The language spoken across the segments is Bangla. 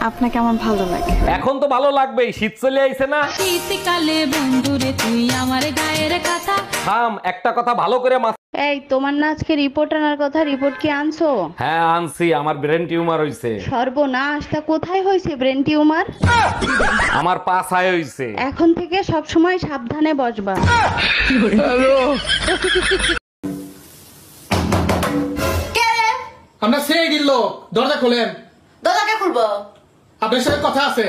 আপনাকে আমার ভালো লাগে। এখন তো ভালো লাগবেই, শীত চলে আইছে না? শীতকালে বন্ধুরে তুই আমার গায়ের কথা। থাম, একটা কথা ভালো করে এই তোমার না আজকে রিপোর্ট আনার কথা, রিপোর্ট কি আনছো? হ্যাঁ আনছি, আমার ব্রেন টিউমার হইছে। সর্বনাশ, তা কোথায় হয়েছে ব্রেন টিউমার? আমার পা ছায় হইছে। এখন থেকে সব সময় সাবধানে বসবা। আমরা সেই দিল, দরজা খোলেন। দরজা কে খুলবো? আপনার সাথে কথা আছে।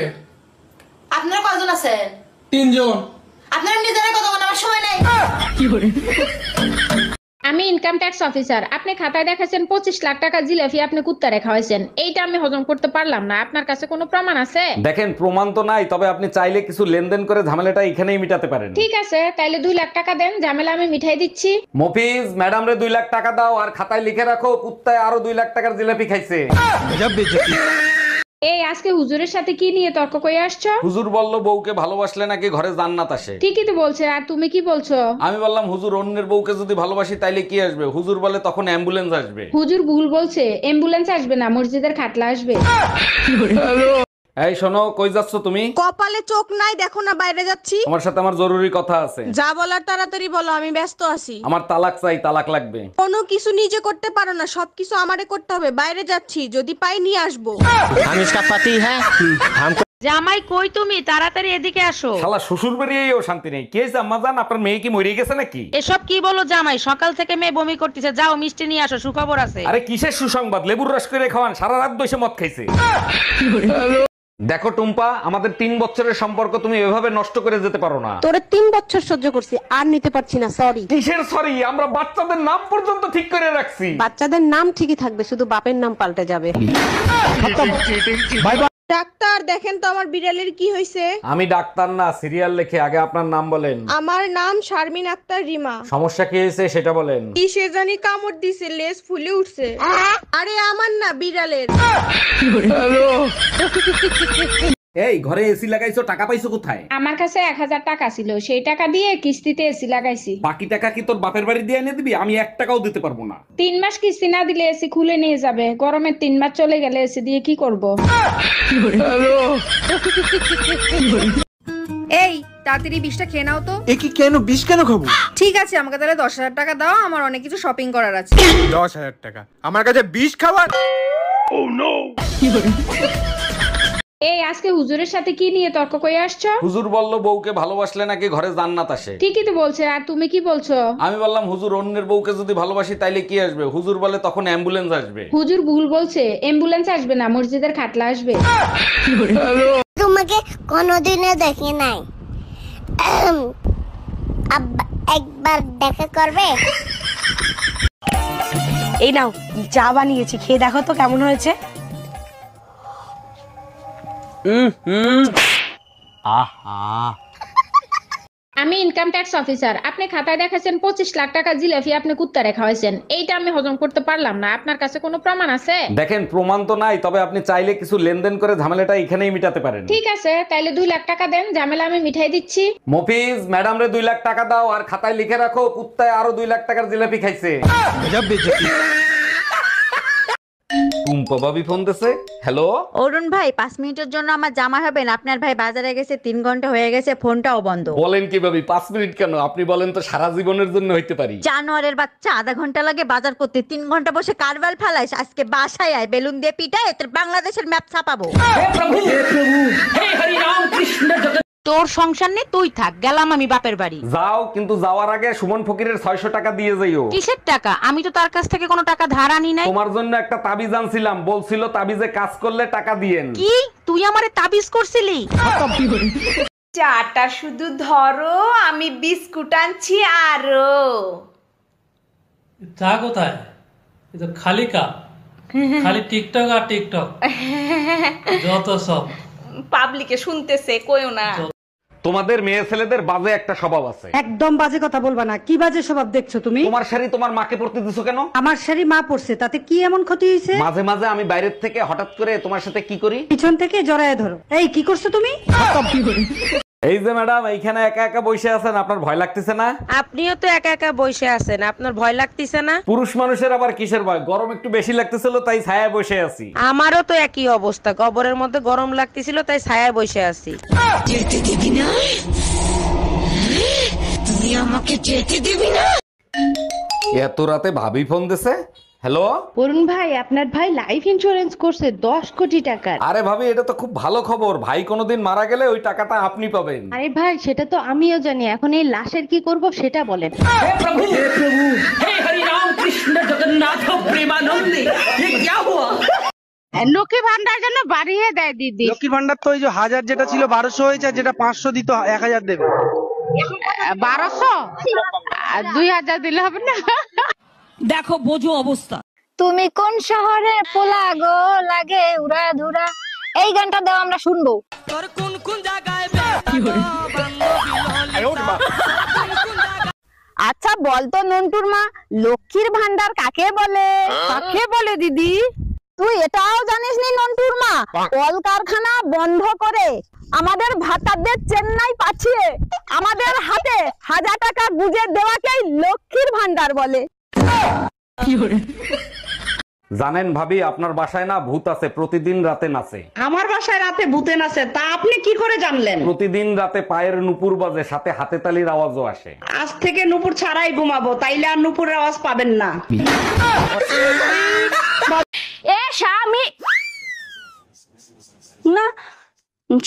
আপনারা কয়জন আছেন? 3 জন। আপনারা নিজেরা কথা বলার সময় নাই। আমি ইনকাম ট্যাক্স অফিসার। আপনি খাতায় দেখাছেন 25 লাখ টাকা জিলাপি আপনি কুত্তা রেখা হয়েছেন, এইটা আমি হজম করতে পারলাম না। আপনার কাছে কোনো প্রমাণ আছে? দেখেন প্রমাণ তো নাই, তবে আপনি চাইলে কিছু লেনদেন করে ঝামেলাটা এখানেই মিটাতে পারেন। ঠিক আছে, তাইলে 2 লাখ টাকা দেন, ঝামেলা আমি মিঠাই দিচ্ছি। মফিজ, ম্যাডাম রে 2 লাখ টাকা দাও আর খাতায় লিখে রাখো কুত্তায় আরো 2 লাখ টাকার জিলাপি খাইছে। এই আজকে হুজুরের সাথে কি নিয়ে তর্ক করে আসছো? হুজুর বলল বউকে ভালোবাসলে নাকি ঘরে জান্নাত আসে। ঠিকই তো বলছে, আর তুমি কি বলছো? আমি বললাম হুজুর অন্যের বউকে যদি ভালোবাসি তাইলে কি আসবে? হুজুর বলে তখন অ্যাম্বুলেন্স আসবে। হুজুর ভুল বলছে, অ্যাম্বুলেন্স আসবে না, মসজিদের খাটলা আসবে। এই শোনো, কই যাচ্ছ তুমি? কপালে চোখ নাই দেখো না, বাইরে যাচ্ছি। আমার সাথে আমার জরুরি কথা আছে। যা বলার তাড়াতাড়ি বলো, আমি ব্যস্ত আছি। আমার তালাক চাই, তালাক লাগবে। কোনো কিছু নিজে করতে পারো না, সবকিছু আমারে করতে হবে। বাইরে যাচ্ছি, যদি পাই নিয়ে আসবো। हम इसका पति है, हमको জামাই কই তুমি? তাড়াতাড়ি এদিকে আসো। শালা শ্বশুর বাড়িয়েও শান্তি নেই। কে আম্মা জান, আপনার মেয়ে কি মরে গেছে নাকি? এসব কি বলো জামাই? সকাল থেকে মেয়ে বমি করতেছে, যাও মিষ্টি নিয়ে আসো, সুখবর আছে। আরে কিসের সুসংবাদ? লেবুর রস করে খাওয়ান, সারা রাত বসে মদ খাইছে। দেখো টুম্পা, আমাদের 3 বছরের সম্পর্ক তুমি এভাবে নষ্ট করে যেতে পারো না। তোরে 3 বছর সহ্য করছি, আর নিতে পারছি না, সরি। কিসের সরি? আমরা বাচ্চাদের নাম পর্যন্ত ঠিক করে রাখছি। বাচ্চাদের নাম ঠিকই থাকবে, শুধু বাপের নাম পাল্টে যাবে। ডাক্তার দেখেন তো আমার বিড়ালের কি হয়েছে। আমি ডাক্তার না, সিরিয়াল লেখে। আগে আপনার নাম বলেন। আমার নাম শারমিন আক্তার রিমা। সমস্যা কি হয়েছে সেটা বলেন। কি সে জানি কামড় দিছে, লেজ ফুলে উঠছে। আরে আমার না, বিড়ালের। এই ঘরে এসি লাগাইছো, টাকা পাইছো কোথায়? আমার কাছে 1000 টাকা ছিল, সেই টাকা দিয়ে কিস্তিতে এসি লাগাইছি। বাকি টাকা কি তোর বাপের বাড়ি দিয়ে এনে দিবি? আমি 1 টাকাও দিতে পারবো না। 3 মাস কিস্তি না দিলে এসি খুলে নিয়ে যাবে। গরমের 3 মাস চলে গেলে এসি দিয়ে কি করব? এই তাড়াতাড়ি 20টা খেয়ে নাও তো। এ কি কেন 20 কেন খাবো? ঠিক আছে, আমাকে তাহলে 10,000 টাকা দাও, আমার অনেক কিছু শপিং করার আছে। 10,000 টাকা আমার কাছে 20 খাবার? এই আজকে হুজুরের সাথে কি নিয়ে তর্ক করে আসছো? হুজুর বলল বউকে ভালোবাসলে নাকি ঘরে জান্নাত আসে। ঠিকই তো বলছে, আর তুমি কি বলছো? আমি বললাম হুজুর অন্যের বউকে যদি ভালোবাসি তাইলে কি আসবে? হুজুর বলে তখন অ্যাম্বুলেন্স আসবে। হুজুর ভুল বলছে, অ্যাম্বুলেন্স আসবে না, মসজিদের খাটলা আসবে। তোমাকে কোনোদিনও দেখি নাই, একবার দেখা করবে? এই নাও চা বানিয়েছি, খেয়ে দেখো তো কেমন হয়েছে। আমি ইনকাম ট্যাক্স অফিসার। আপনি খাতায় দেখাছেন 25 লাখ টাকা জিলাপি আপনি কুত্তা রেখা হয়েছেন, এইটা আমি হজম করতে পারলাম না। আপনার কাছে কোনো প্রমাণ আছে? দেখেন প্রমাণ তো নাই, তবে আপনি চাইলে কিছু লেনদেন করে ঝামেলাটা এখানেই মিটাতে পারেন। ঠিক আছে, তাইলে 2 লাখ টাকা দেন, ঝামেলা আমি মিঠাই দিচ্ছি। মফিজ, ম্যাডাম রে 2 লাখ টাকা দাও আর খাতায় লিখে রাখো কুত্তায় আরো 2 লাখ টাকার জিলাপি খাইছে। টুম্পা ভাবি ফোন দিছে। হ্যালো অরুণ ভাই, 5 মিনিটের জন্য আমার জামা হবেন? আপনার ভাই বাজারে গেছে, 3 ঘন্টা হয়ে গেছে, ফোনটাও বন্ধ। বলেন কি ভাবি, 5 মিনিট কেন? আপনি বলেন তো সারা জীবনের জন্য হইতে পারি। জানোয়ারের বাচ্চা, আধা ঘন্টা লাগে বাজার করতে, 3 ঘন্টা বসে কারবাল ফালাইস। আজকে বাসায় আয়, বেলুন দিয়ে পিটায় তোর বাংলাদেশের ম্যাপ ছাপাবো। তোর সংসার নেই, তুই থাক, গেলাম আমি বাপের বাড়ি। যাও, কিন্তু যাওয়ার আগে সুমন ফকিরের 600 টাকা দিয়ে যাইও। কিসের টাকা? আমি তো তার কাছ থেকে কোনো টাকা ধার আনি নাই। তোমার জন্য একটা তাবিজ আনছিলাম, বলছিল তাবিজে কাজ করলে টাকা দিয়েন। কি তুই আমারে তাবিজ করছিলি? চাটা শুধু ধরো, আমি বিস্কুট আনছি আরো। চা কোথায়? এ তো খালি কাপ, খালি টিকটক আর টিকটক, যত সব পাবলিকে শুনতেছে, কইও না। তোমাদের মেয়ে ছেলেদের বাজে একটা স্বভাব আছে। একদম বাজে কথা বলবা না। কি বাজে স্বভাব দেখছো তুমি? তোমার শাড়ি তোমার মাকে পরতে দিছো কেন? আমার শাড়ি মা পরছে, তাতে কি এমন ক্ষতি হয়েছে? মাঝে মাঝে আমি বাইরের থেকে হঠাৎ করে তোমার সাথে কি করি, পিছন থেকে জড়ায় ধরো। এই কি করছো তুমি? এই যে ম্যাডাম এইখানে একা একা বসে আছেন, আপনার ভয় লাগতেছে না? আপনিও তো একা একা বসে আছেন, আপনার ভয় লাগতেছে না? পুরুষ মানুষের আবার কিসের ভয়? গরম একটু বেশি লাগতেছিল তাই ছায়ায় বসে আছি। আমারও তো একই অবস্থা, কবরের মধ্যে গরম লাগতেছিল তাই ছায়ায় বসে আছি। যেতে দিবি না তুই আমাকে, যেতে দিবি না। এত রাতে ভাবি ফোন দিছে। হ্যালো অরুণ ভাই, আপনার ভাই লাইফ ইন্স্যুরেন্স করছে 10 কোটি টাকার। আরে ভাবি, এটা তো খুব ভালো খবর। ভাই কোনোদিন মারা গেলে ওই টাকাটা আপনি পাবেন। আরে ভাই, সেটা তো আমিও জানি, এখন এই লাশের কি করব সেটা বলেন। লক্ষ্মী ভান্ডার জন্য বাড়িয়ে দেয় দিদি। লক্ষ্মীর ভান্ডার তো ওই যে 1000 যেটা ছিল 1200 হয়েছে, আর যেটা 500 দিত 1000 দেবে। 1200 আর 2000 দিলে হবে না? দেখো বোঝো অবস্থা। তুমি কোন শহরে পোলা গো লাগে উড়া ধুরা, এই গানটা দাও আমরা শুনবো। তোর কোন কোন জায়গায় আচ্ছা বলতো নন্টুর মা, লক্ষ্মীর ভান্ডার কাকে বলে? কাকে বলে দিদি? তুই এটাও জানিস নি নন্টুর মা? কলকারখানা বন্ধ করে আমাদের ভাতাদের চেন্নাই পাঠিয়ে আমাদের হাতে 1000 টাকা গুজে দেওয়াকেই লক্ষ্মীর ভান্ডার বলে। জানেন ভাবি, আপনার বাসায় না ভূত আছে, প্রতিদিন রাতে নাচে। আমার বাসায় রাতে ভূতে নাচে, তা আপনি কি করে জানলেন? প্রতিদিন রাতে পায়ের নুপুর বাজে, সাথে হাতে তালির আওয়াজও আসে। আজ থেকে নুপুর ছাড়াই ঘুমাবো, তাইলে আর নুপুরের আওয়াজ পাবেন না। এ স্বামী না,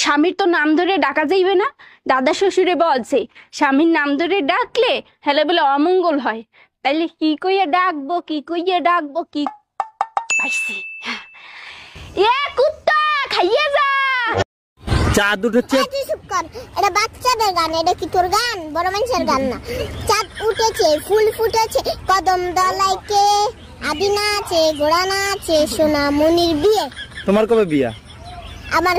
স্বামীর তো নাম ধরে ডাকা যাইবে না। দাদা শ্বশুরে বলছে স্বামীর নাম ধরে ডাকলে হেলে বলে অমঙ্গল হয়। তাইলে কি কইয়া ডাকবো, কি কইয়া ডাকবো, কি পাইছি? এ কুত্তা খাইয়ে যা। চাঁদ উঠেছে। চুপ কর, এটা বাচ্চাদের গান, এটা কি তোর গান? বড় মানুষের গান না। চাঁদ উঠেছে, ফুল ফুটেছে, কদম দলাইকে আদিনা আছে, গোড়া না আছে, সোনা মনির বিয়ে। তোমার কবে বিয়া? আমার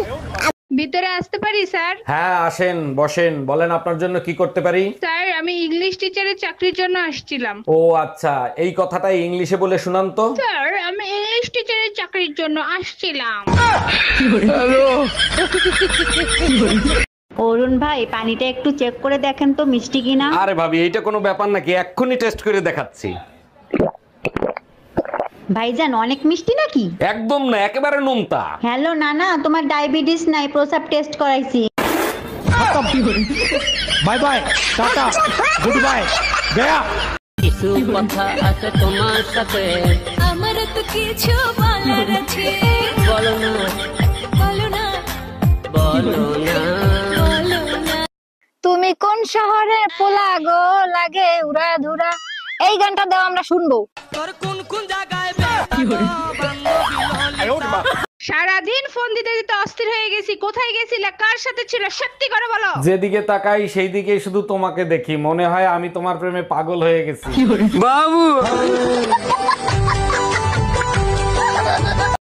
ভিতরে আসতে পারি স্যার? হ্যাঁ আসেন, বসেন। বলেন আপনার জন্য কি করতে পারি? স্যার, আমি ইংলিশ টিচারের চাকরির জন্য আসছিলাম। ও আচ্ছা, এই কথাটা ইংলিশে বলে শুনান তো। স্যার, আমি ইংলিশ টিচারের চাকরির জন্য আসছিলাম। অরুণ ভাই, পানিটা একটু চেক করে দেখেন তো মিষ্টি কিনা। আরে ভাবি, এইটা কোনো ব্যাপার নাকি? এক্ষুনি টেস্ট করে দেখাচ্ছি। ভাইজান, অনেক মিষ্টি নাকি? একদম না, একেবারে নোনতা। হ্যালো নানা, তোমার ডায়াবেটিস নাই, প্রসাব টেস্ট করাইছি। Bye bye, tata, good bye, Gaya. কিছু কথা আছে তোমার সাথে, আমার তো কিছু বলার আছে। বলো না, বলো না, বলো না, বলো না। তুমি কোন শহরে পোলা গো লাগে উড়া ধুরা, এই গানটা দাও আমরা শুনবো। তোর কোন কোন জায়গায় সারাদিন ফোন দিতে দিতে অস্থির হয়ে গেছি। কোথায় গেছিলে, কার সাথে ছিল, সত্যি করে বলো। যেদিকে তাকাই সেই দিকে শুধু তোমাকে দেখি, মনে হয় আমি তোমার প্রেমে পাগল হয়ে গেছি। বাবু